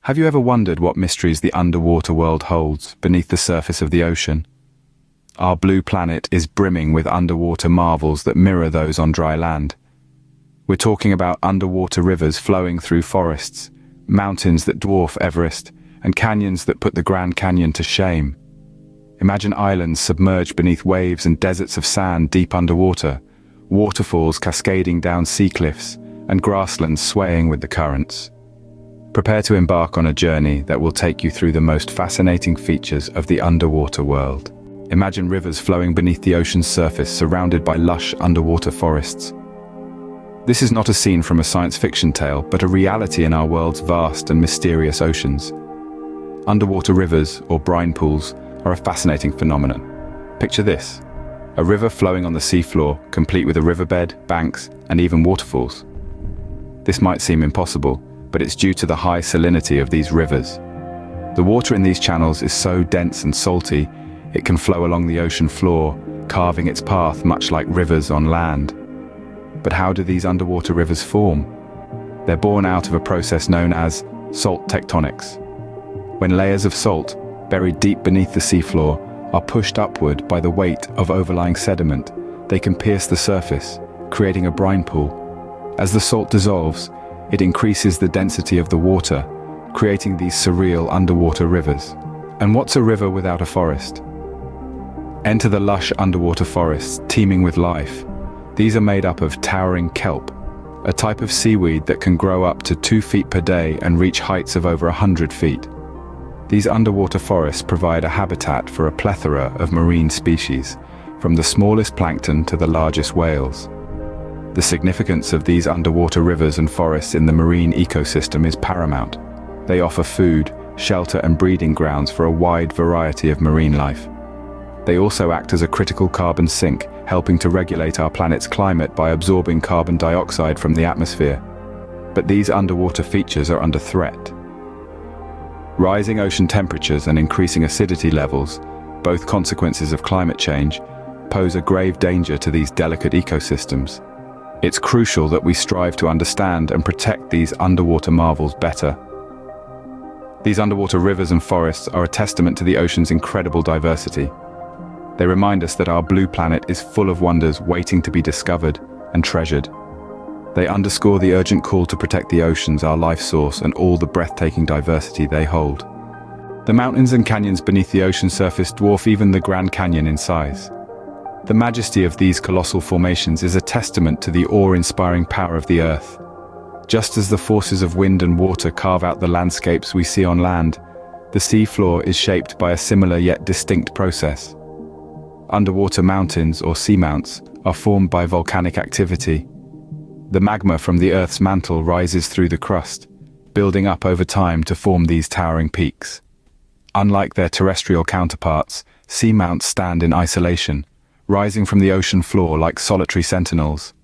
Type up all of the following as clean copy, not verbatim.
Have you ever wondered what mysteries the underwater world holds beneath the surface of the ocean? Our blue planet is brimming with underwater marvels that mirror those on dry land. We're talking about underwater rivers flowing through forests, mountains that dwarf Everest, and canyons that put the Grand Canyon to shame. Imagine islands submerged beneath waves and deserts of sand deep underwater, waterfalls cascading down sea cliffs, and grasslands swaying with the currents. Prepare to embark on a journey that will take you through the most fascinating features of the underwater world. Imagine rivers flowing beneath the ocean's surface, surrounded by lush underwater forests. This is not a scene from a science fiction tale, but a reality in our world's vast and mysterious oceans. Underwater rivers, or brine pools, are a fascinating phenomenon. Picture this: a river flowing on the seafloor, complete with a riverbed, banks, and even waterfalls. This might seem impossible, but it's due to the high salinity of these rivers. The water in these channels is so dense and salty, it can flow along the ocean floor, carving its path much like rivers on land. But how do these underwater rivers form? They're born out of a process known as salt tectonics. When layers of salt, buried deep beneath the seafloor, are pushed upward by the weight of overlying sediment, they can pierce the surface, creating a brine pool. As the salt dissolves, it increases the density of the water, creating these surreal underwater rivers. And what's a river without a forest? Enter the lush underwater forests, teeming with life. These are made up of towering kelp, a type of seaweed that can grow up to 2 feet per day and reach heights of over 100 feet. These underwater forests provide a habitat for a plethora of marine species, from the smallest plankton to the largest whales. The significance of these underwater rivers and forests in the marine ecosystem is paramount. They offer food, shelter, and breeding grounds for a wide variety of marine life. They also act as a critical carbon sink, helping to regulate our planet's climate by absorbing carbon dioxide from the atmosphere. But these underwater features are under threat. Rising ocean temperatures and increasing acidity levels, both consequences of climate change, pose a grave danger to these delicate ecosystems. It's crucial that we strive to understand and protect these underwater marvels better. These underwater rivers and forests are a testament to the ocean's incredible diversity. They remind us that our blue planet is full of wonders waiting to be discovered and treasured. They underscore the urgent call to protect the oceans, our life source, and all the breathtaking diversity they hold. The mountains and canyons beneath the ocean surface dwarf even the Grand Canyon in size. The majesty of these colossal formations is a testament to the awe-inspiring power of the Earth. Just as the forces of wind and water carve out the landscapes we see on land, the seafloor is shaped by a similar yet distinct process. Underwater mountains, or seamounts, are formed by volcanic activity. The magma from the Earth's mantle rises through the crust, building up over time to form these towering peaks. Unlike their terrestrial counterparts, seamounts stand in isolation, rising from the ocean floor like solitary sentinels.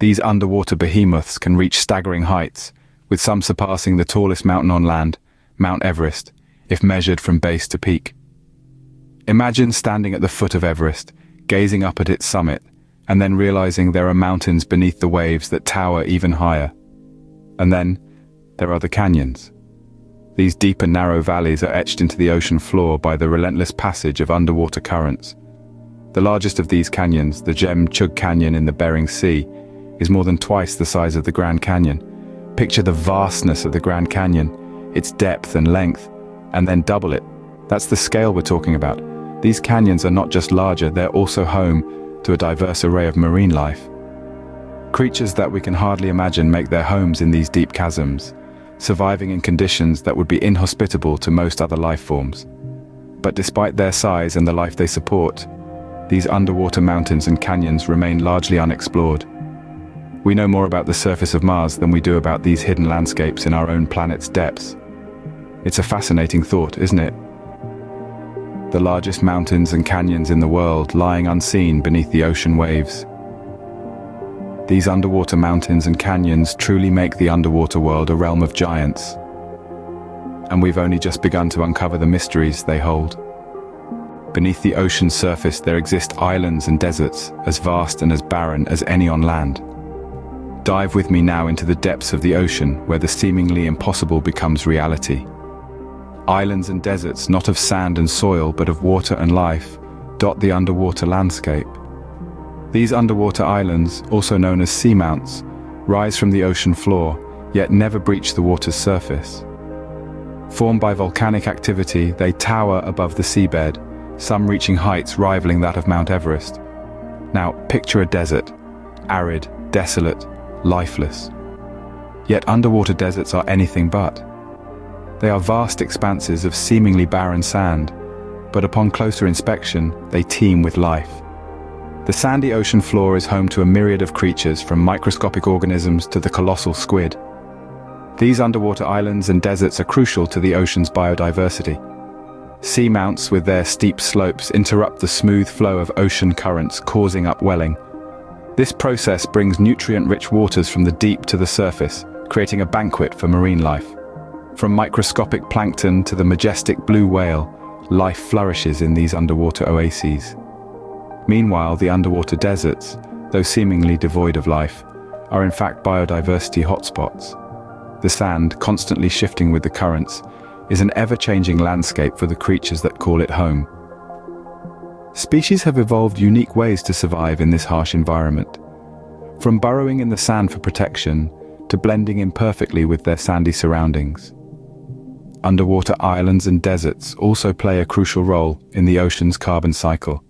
These underwater behemoths can reach staggering heights, with some surpassing the tallest mountain on land, Mount Everest, if measured from base to peak. Imagine standing at the foot of Everest, gazing up at its summit, and then realizing there are mountains beneath the waves that tower even higher. And then, there are the canyons. These deep and narrow valleys are etched into the ocean floor by the relentless passage of underwater currents. The largest of these canyons, the Chug Canyon in the Bering Sea, is more than twice the size of the Grand Canyon. Picture the vastness of the Grand Canyon, its depth and length, and then double it. That's the scale we're talking about. These canyons are not just larger, they're also home to a diverse array of marine life. Creatures that we can hardly imagine make their homes in these deep chasms, surviving in conditions that would be inhospitable to most other life forms. But despite their size and the life they support, these underwater mountains and canyons remain largely unexplored. We know more about the surface of Mars than we do about these hidden landscapes in our own planet's depths. It's a fascinating thought, isn't it? The largest mountains and canyons in the world lying unseen beneath the ocean waves. These underwater mountains and canyons truly make the underwater world a realm of giants. And we've only just begun to uncover the mysteries they hold. Beneath the ocean's surface there exist islands and deserts as vast and as barren as any on land. Dive with me now into the depths of the ocean, where the seemingly impossible becomes reality. Islands and deserts, not of sand and soil, but of water and life, dot the underwater landscape. These underwater islands, also known as seamounts, rise from the ocean floor, yet never breach the water's surface. Formed by volcanic activity, they tower above the seabed, some reaching heights rivaling that of Mount Everest. Now, picture a desert, arid, desolate, lifeless. Yet underwater deserts are anything but. They are vast expanses of seemingly barren sand, but upon closer inspection, they teem with life. The sandy ocean floor is home to a myriad of creatures, from microscopic organisms to the colossal squid. These underwater islands and deserts are crucial to the ocean's biodiversity. Seamounts with their steep slopes interrupt the smooth flow of ocean currents, causing upwelling. This process brings nutrient-rich waters from the deep to the surface, creating a banquet for marine life. From microscopic plankton to the majestic blue whale, life flourishes in these underwater oases. Meanwhile, the underwater deserts, though seemingly devoid of life, are in fact biodiversity hotspots. The sand, constantly shifting with the currents, is an ever-changing landscape for the creatures that call it home. Species have evolved unique ways to survive in this harsh environment. From burrowing in the sand for protection, to blending in perfectly with their sandy surroundings. Underwater islands and deserts also play a crucial role in the ocean's carbon cycle.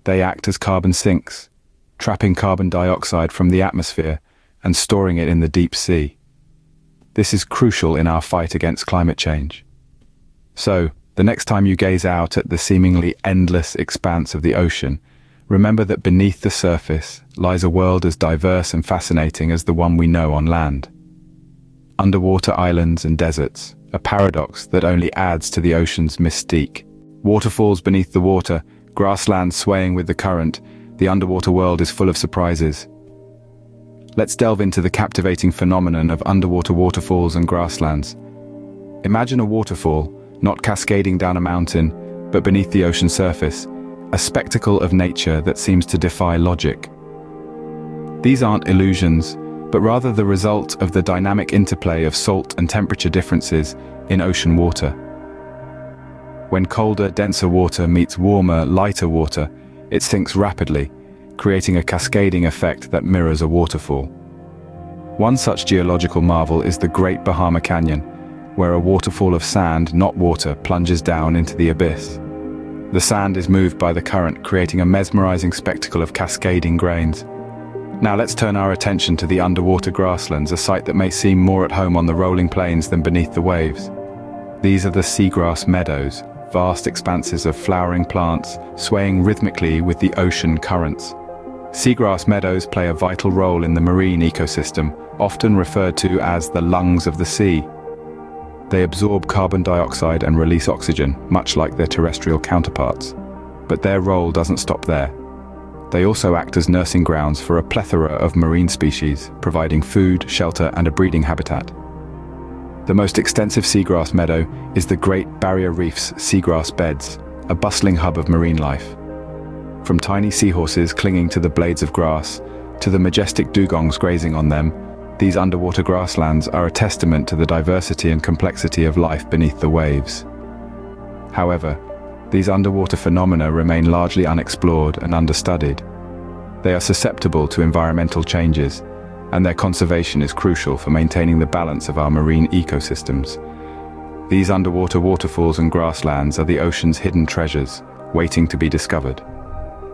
They act as carbon sinks, trapping carbon dioxide from the atmosphere and storing it in the deep sea. This is crucial in our fight against climate change. So, the next time you gaze out at the seemingly endless expanse of the ocean, remember that beneath the surface lies a world as diverse and fascinating as the one we know on land. Underwater islands and deserts, a paradox that only adds to the ocean's mystique. Waterfalls beneath the water, grasslands swaying with the current, the underwater world is full of surprises. Let's delve into the captivating phenomenon of underwater waterfalls and grasslands. Imagine a waterfall, not cascading down a mountain, but beneath the ocean surface, a spectacle of nature that seems to defy logic. These aren't illusions, but rather the result of the dynamic interplay of salt and temperature differences in ocean water. When colder, denser water meets warmer, lighter water, it sinks rapidly, creating a cascading effect that mirrors a waterfall. One such geological marvel is the Great Bahama Canyon, where a waterfall of sand, not water, plunges down into the abyss. The sand is moved by the current, creating a mesmerizing spectacle of cascading grains. Now let's turn our attention to the underwater grasslands, a sight that may seem more at home on the rolling plains than beneath the waves. These are the seagrass meadows, vast expanses of flowering plants swaying rhythmically with the ocean currents. Seagrass meadows play a vital role in the marine ecosystem, often referred to as the lungs of the sea. They absorb carbon dioxide and release oxygen, much like their terrestrial counterparts. But their role doesn't stop there. They also act as nursing grounds for a plethora of marine species, providing food, shelter, and a breeding habitat. The most extensive seagrass meadow is the Great Barrier Reef's seagrass beds, a bustling hub of marine life. From tiny seahorses clinging to the blades of grass, to the majestic dugongs grazing on them, these underwater grasslands are a testament to the diversity and complexity of life beneath the waves. However, these underwater phenomena remain largely unexplored and understudied. They are susceptible to environmental changes, and their conservation is crucial for maintaining the balance of our marine ecosystems. These underwater waterfalls and grasslands are the ocean's hidden treasures, waiting to be discovered.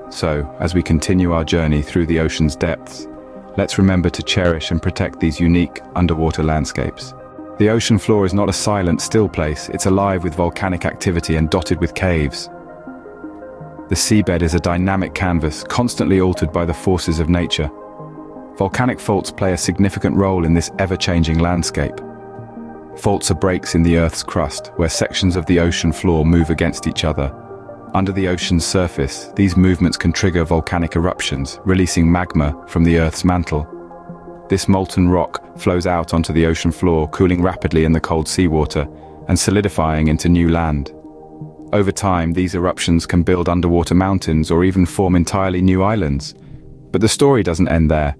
So, as we continue our journey through the ocean's depths, let's remember to cherish and protect these unique underwater landscapes. The ocean floor is not a silent, still place, it's alive with volcanic activity and dotted with caves. The seabed is a dynamic canvas, constantly altered by the forces of nature. Volcanic faults play a significant role in this ever-changing landscape. Faults are breaks in the Earth's crust, where sections of the ocean floor move against each other. Under the ocean's surface, these movements can trigger volcanic eruptions, releasing magma from the Earth's mantle. This molten rock flows out onto the ocean floor, cooling rapidly in the cold seawater and solidifying into new land. Over time, these eruptions can build underwater mountains or even form entirely new islands. But the story doesn't end there.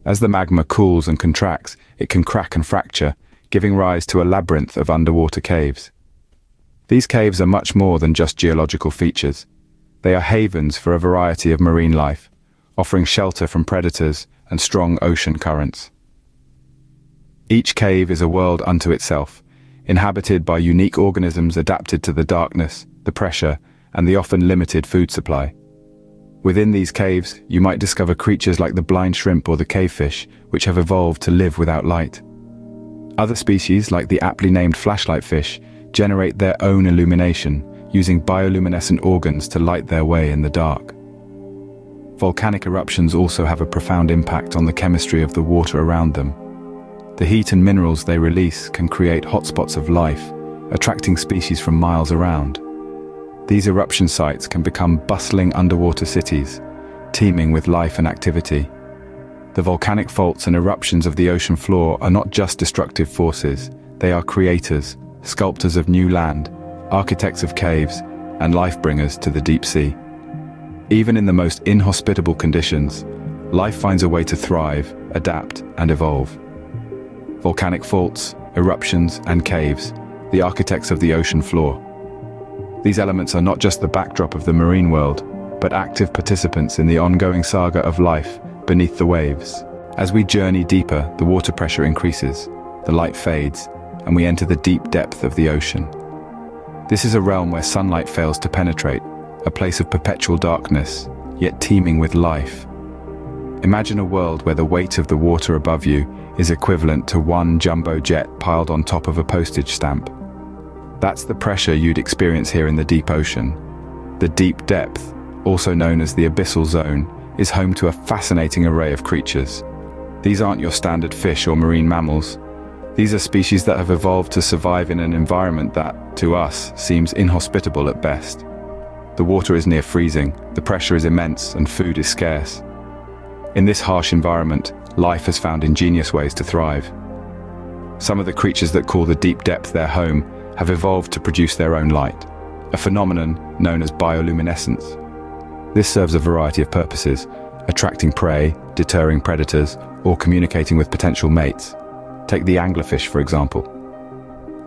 As the magma cools and contracts, it can crack and fracture, giving rise to a labyrinth of underwater caves. These caves are much more than just geological features. They are havens for a variety of marine life, offering shelter from predators and strong ocean currents. Each cave is a world unto itself, inhabited by unique organisms adapted to the darkness, the pressure, and the often limited food supply. Within these caves, you might discover creatures like the blind shrimp or the cavefish, which have evolved to live without light. Other species, like the aptly named flashlight fish, generate their own illumination, using bioluminescent organs to light their way in the dark. Volcanic eruptions also have a profound impact on the chemistry of the water around them. The heat and minerals they release can create hotspots of life, attracting species from miles around. These eruption sites can become bustling underwater cities, teeming with life and activity. The volcanic faults and eruptions of the ocean floor are not just destructive forces, they are creators, sculptors of new land, architects of caves, and life-bringers to the deep sea. Even in the most inhospitable conditions, life finds a way to thrive, adapt, and evolve. Volcanic faults, eruptions, and caves, the architects of the ocean floor. These elements are not just the backdrop of the marine world, but active participants in the ongoing saga of life beneath the waves. As we journey deeper, the water pressure increases, the light fades, and we enter the deep depth of the ocean. This is a realm where sunlight fails to penetrate, a place of perpetual darkness, yet teeming with life. Imagine a world where the weight of the water above you is equivalent to one jumbo jet piled on top of a postage stamp. That's the pressure you'd experience here in the deep ocean. The deep depth, also known as the abyssal zone, is home to a fascinating array of creatures. These aren't your standard fish or marine mammals. These are species that have evolved to survive in an environment that, to us, seems inhospitable at best. The water is near freezing, the pressure is immense, and food is scarce. In this harsh environment, life has found ingenious ways to thrive. Some of the creatures that call the deep depth their home have evolved to produce their own light, a phenomenon known as bioluminescence. This serves a variety of purposes, attracting prey, deterring predators, or communicating with potential mates. Take the anglerfish, for example.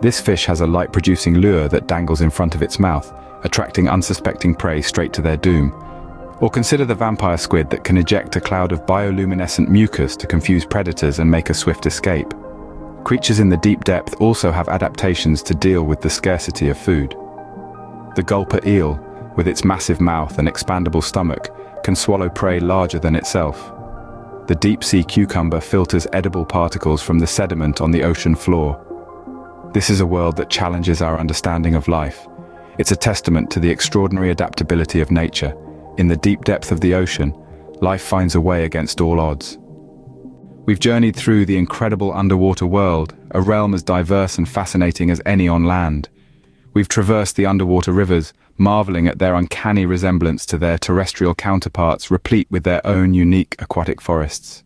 This fish has a light-producing lure that dangles in front of its mouth, attracting unsuspecting prey straight to their doom. Or consider the vampire squid that can eject a cloud of bioluminescent mucus to confuse predators and make a swift escape. Creatures in the deep depth also have adaptations to deal with the scarcity of food. The gulper eel, with its massive mouth and expandable stomach, can swallow prey larger than itself. The deep-sea cucumber filters edible particles from the sediment on the ocean floor. This is a world that challenges our understanding of life. It's a testament to the extraordinary adaptability of nature. In the deep depth of the ocean, life finds a way against all odds. We've journeyed through the incredible underwater world, a realm as diverse and fascinating as any on land. We've traversed the underwater rivers, marveling at their uncanny resemblance to their terrestrial counterparts, replete with their own unique aquatic forests.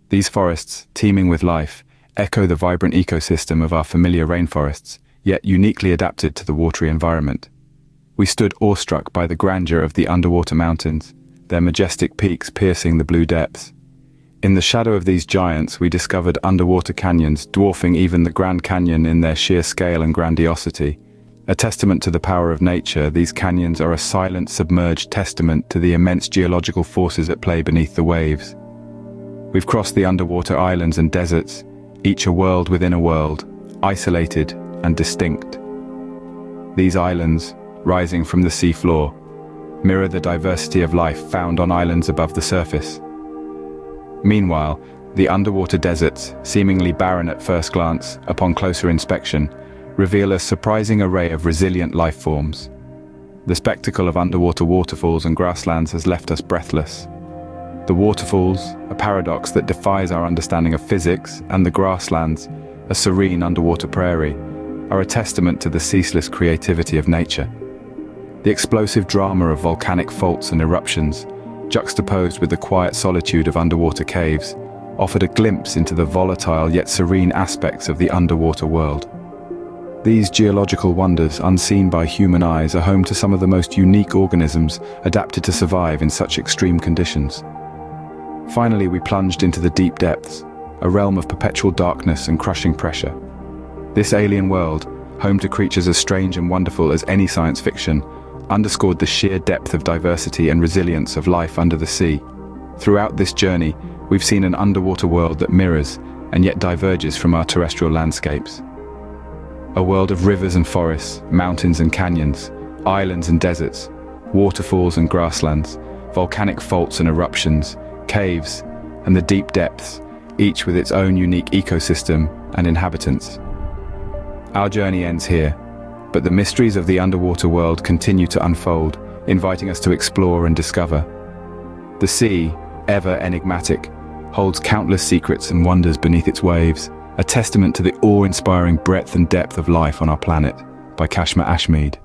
These forests, teeming with life, echo the vibrant ecosystem of our familiar rainforests, yet uniquely adapted to the watery environment. We stood awestruck by the grandeur of the underwater mountains, their majestic peaks piercing the blue depths. In the shadow of these giants, we discovered underwater canyons dwarfing even the Grand Canyon in their sheer scale and grandiosity. A testament to the power of nature, these canyons are a silent, submerged testament to the immense geological forces at play beneath the waves. We've crossed the underwater islands and deserts, each a world within a world, isolated and distinct. These islands, rising from the seafloor, mirror the diversity of life found on islands above the surface. Meanwhile, the underwater deserts, seemingly barren at first glance, upon closer inspection, reveal a surprising array of resilient life forms. The spectacle of underwater waterfalls and grasslands has left us breathless. The waterfalls, a paradox that defies our understanding of physics, and the grasslands, a serene underwater prairie, are a testament to the ceaseless creativity of nature. The explosive drama of volcanic faults and eruptions, juxtaposed with the quiet solitude of underwater caves, offered a glimpse into the volatile yet serene aspects of the underwater world. These geological wonders, unseen by human eyes, are home to some of the most unique organisms adapted to survive in such extreme conditions. Finally, we plunged into the deep depths, a realm of perpetual darkness and crushing pressure. This alien world, home to creatures as strange and wonderful as any science fiction, underscored the sheer depth of diversity and resilience of life under the sea. Throughout this journey, we've seen an underwater world that mirrors and yet diverges from our terrestrial landscapes. A world of rivers and forests, mountains and canyons, islands and deserts, waterfalls and grasslands, volcanic faults and eruptions, caves, and the deep depths, each with its own unique ecosystem and inhabitants. Our journey ends here, but the mysteries of the underwater world continue to unfold, inviting us to explore and discover. The sea, ever enigmatic, holds countless secrets and wonders beneath its waves, a testament to the awe-inspiring breadth and depth of life on our planet. By Kashmir Ashmead.